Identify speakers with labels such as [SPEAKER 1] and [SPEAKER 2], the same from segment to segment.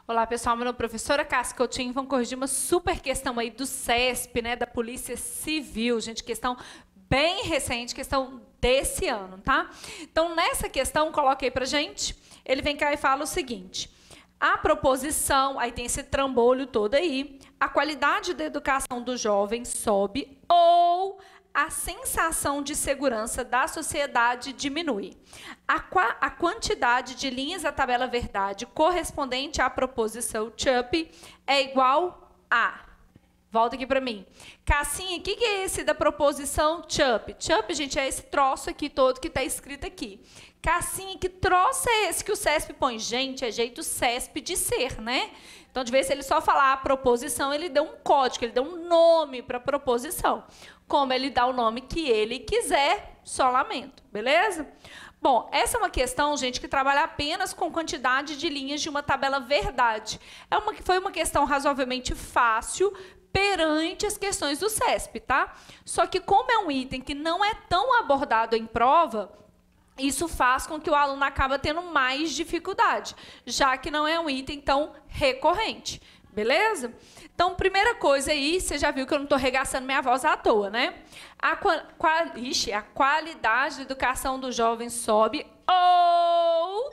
[SPEAKER 1] Olá, pessoal. Meu nome é professora Cássia Coutinho. Vamos corrigir uma super questão aí do CESP, né, da Polícia Civil. Gente, questão bem recente, questão desse ano, tá? Então, nessa questão, coloquei pra gente, ele vem cá e fala o seguinte: a proposição, aí tem esse trambolho todo aí, a qualidade da educação do jovem sobe ou a sensação de segurança da sociedade diminui. A quantidade de linhas da tabela verdade correspondente à proposição CHUP é igual a... Volta aqui para mim. Cassinha, o que é esse da proposição CHUP? CHUP, gente, é esse troço aqui todo que está escrito aqui. Cassinha, que troço é esse que o CESP põe? Gente, é jeito CESP de ser, né? Então, de vez ele só falar a proposição, ele deu um código, ele deu um nome para a proposição. Como ele dá o nome que ele quiser, só lamento, beleza? Bom, essa é uma questão, gente, que trabalha apenas com quantidade de linhas de uma tabela verdade. Foi uma questão razoavelmente fácil perante as questões do CESP, tá? Só que como é um item que não é tão abordado em prova, isso faz com que o aluno acabe tendo mais dificuldade, já que não é um item tão recorrente, beleza? Então, primeira coisa aí, você já viu que eu não estou regaçando minha voz à toa, né? A qualidade da educação do jovem sobe ou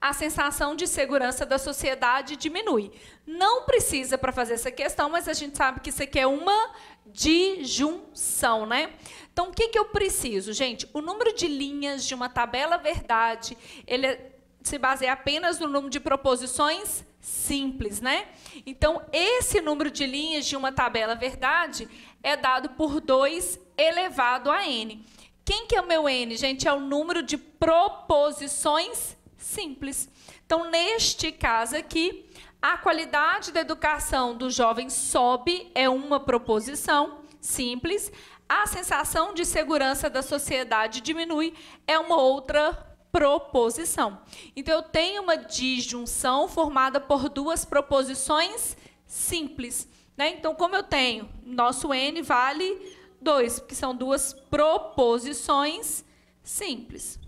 [SPEAKER 1] a sensação de segurança da sociedade diminui. Não precisa para fazer essa questão, mas a gente sabe que isso aqui é uma disjunção, né? Então, o que eu preciso? Gente, o número de linhas de uma tabela verdade, ele se baseia apenas no número de proposições simples, né? Então, esse número de linhas de uma tabela verdade é dado por 2 elevado a n. Quem que é o meu n, gente? É o número de proposições simples. Então, neste caso aqui, a qualidade da educação do jovem sobe, é uma proposição simples. A sensação de segurança da sociedade diminui, é uma outra proposição. Então, eu tenho uma disjunção formada por 2 proposições simples, né? Então, como eu tenho, nosso n vale 2, porque são 2 proposições simples.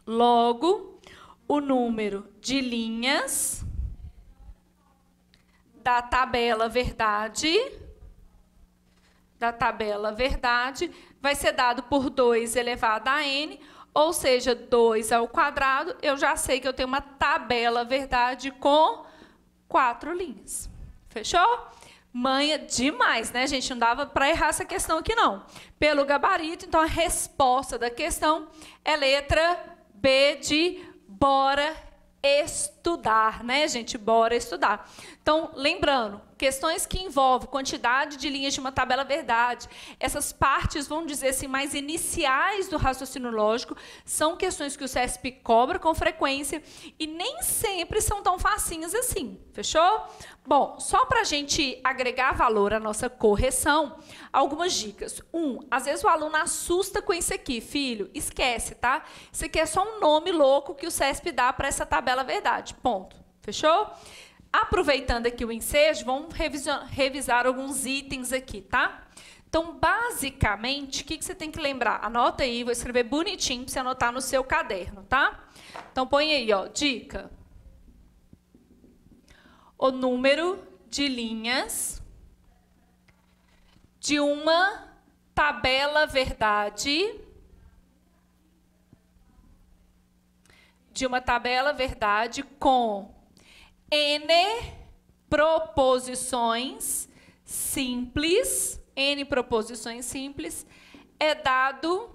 [SPEAKER 1] Logo, o número de linhas da tabela verdade vai ser dado por 2 elevado a n, ou seja, 2 ao quadrado, eu já sei que eu tenho uma tabela verdade com 4 linhas. Fechou? Manha demais, né, gente? Não dava para errar essa questão aqui, não. Pelo gabarito, então, a resposta da questão é letra B de bora estudar, né, gente? Bora estudar. Então, lembrando, questões que envolvem quantidade de linhas de uma tabela verdade, essas partes, vamos dizer assim, mais iniciais do raciocínio lógico, são questões que o CESP cobra com frequência e nem sempre são tão facinhas assim, fechou? Bom, só para a gente agregar valor à nossa correção, algumas dicas. Às vezes o aluno assusta com isso aqui, filho, esquece, tá? Isso aqui é só um nome louco que o CESP dá para essa tabela verdade, ponto, fechou? Aproveitando aqui o ensejo, vamos revisar alguns itens aqui, tá? Então, basicamente, o que você tem que lembrar? Anota aí, vou escrever bonitinho para você anotar no seu caderno, tá? Então, põe aí, ó, dica. O número de linhas de uma tabela verdade com n proposições simples, é dado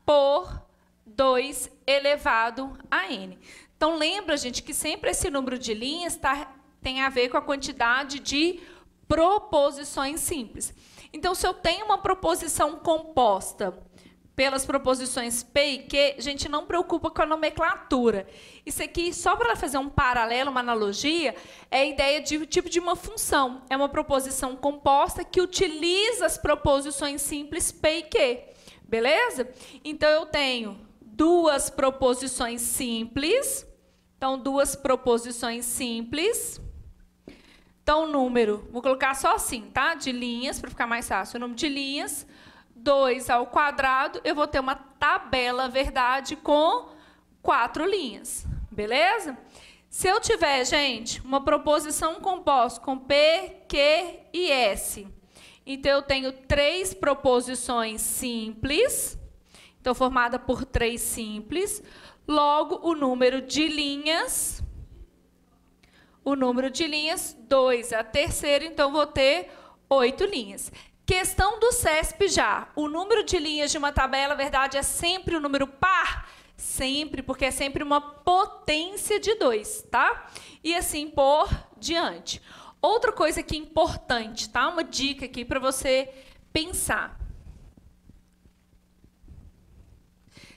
[SPEAKER 1] por 2 elevado a n. Então, lembra, gente, que sempre esse número de linhas tem a ver com a quantidade de proposições simples. Então, se eu tenho uma proposição composta pelas proposições P e Q, a gente não preocupa com a nomenclatura. Isso aqui, só para fazer um paralelo, uma analogia, é a ideia de tipo de uma função. É uma proposição composta que utiliza as proposições simples P e Q. Beleza? Então, eu tenho 2 proposições simples. Então, 2 proposições simples. Então, o número, vou colocar só assim, tá? De linhas, para ficar mais fácil. O número de linhas, 2 ao quadrado, eu vou ter uma tabela verdade com 4 linhas. Beleza? Se eu tiver, gente, uma proposição composta com P, Q e S, então eu tenho 3 proposições simples, então formada por 3 simples, logo o número de linhas, 2, a terceira, então vou ter 8 linhas. Questão do CESP já, o número de linhas de uma tabela, verdade, é sempre o número par? Sempre, porque é sempre uma potência de 2, tá? E assim por diante. Outra coisa aqui importante, tá? Uma dica aqui para você pensar.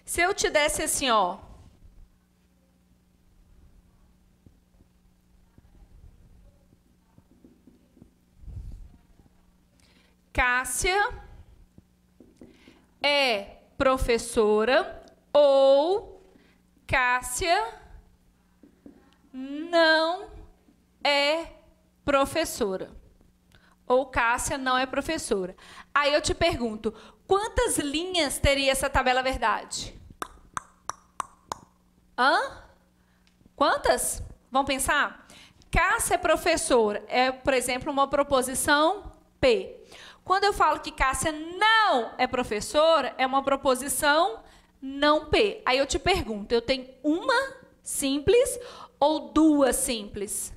[SPEAKER 1] Se eu te desse assim, ó. Cássia é professora ou Cássia não é professora. Ou Cássia não é professora. Aí eu te pergunto, quantas linhas teria essa tabela verdade? Hã? Quantas? Vamos pensar? Cássia é professora. É, por exemplo, uma proposição P. Quando eu falo que Cássia não é professora, é uma proposição não P. Aí eu te pergunto, eu tenho uma simples ou 2 simples?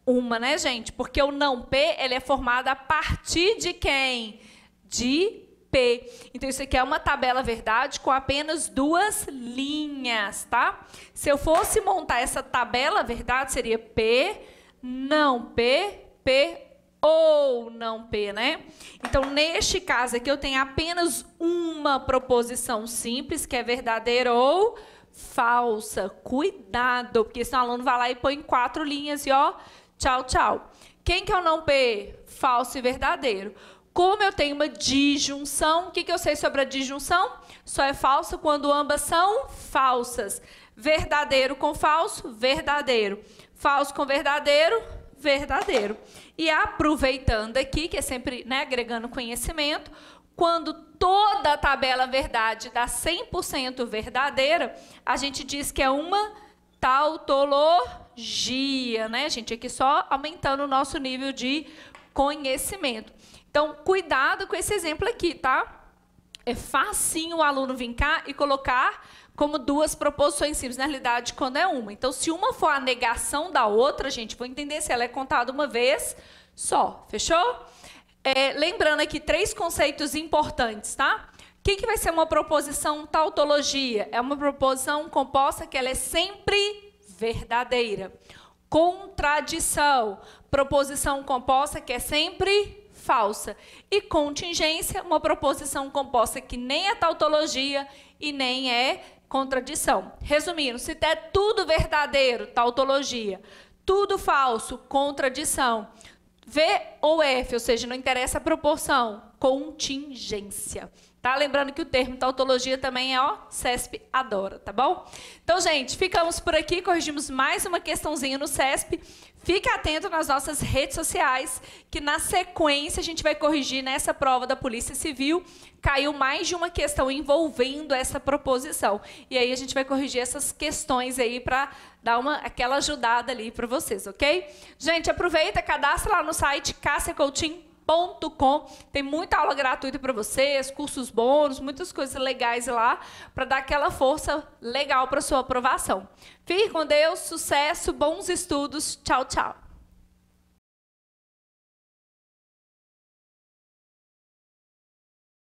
[SPEAKER 1] Uma, né, gente? Porque o não P, ele é formado a partir de quem? De P. Então, isso aqui é uma tabela verdade com apenas 2 linhas, tá? Se eu fosse montar essa tabela verdade, seria P, não P, P ou não P, né? Então, neste caso aqui, eu tenho apenas uma proposição simples, que é verdadeira ou falsa. Cuidado, porque senão o aluno vai lá e põe 4 linhas e, ó, tchau, tchau. Quem que é o não P? Falso e verdadeiro. Como eu tenho uma disjunção, o que eu sei sobre a disjunção? Só é falsa quando ambas são falsas. Verdadeiro com falso, verdadeiro. Falso com verdadeiro, verdadeiro. E aproveitando aqui, que é sempre, né, agregando conhecimento, quando toda a tabela verdade dá 100% verdadeira, a gente diz que é uma tautologia, né, gente? Aqui só aumentando o nosso nível de conhecimento. Então, cuidado com esse exemplo aqui, tá? É facinho o aluno vir cá e colocar como 2 proposições simples, na realidade, quando é uma. Então, se uma for a negação da outra, gente, vou entender se ela é contada uma vez só. Fechou? Lembrando aqui 3 conceitos importantes, tá? O que vai ser uma proposição tautologia? É uma proposição composta que ela é sempre verdadeira. Contradição, proposição composta que é sempre falsa. E contingência, uma proposição composta que nem é tautologia e nem é contradição. Resumindo, se der tudo verdadeiro, tautologia, tudo falso, contradição, V ou F, ou seja, não interessa a proporção, contingência. Tá? Lembrando que o termo tautologia também é, ó, CESP adora, tá bom? Então, gente, ficamos por aqui, corrigimos mais uma questãozinha no CESP. Fique atento nas nossas redes sociais, que na sequência a gente vai corrigir nessa prova da Polícia Civil. Caiu mais de uma questão envolvendo essa proposição. E aí a gente vai corrigir essas questões aí para dar aquela ajudada ali para vocês, ok? Gente, aproveita, cadastra lá no site cassiacoutinho.com. Tem muita aula gratuita para vocês, cursos bônus, muitas coisas legais lá, para dar aquela força legal para sua aprovação. Fique com Deus, sucesso, bons estudos. Tchau, tchau.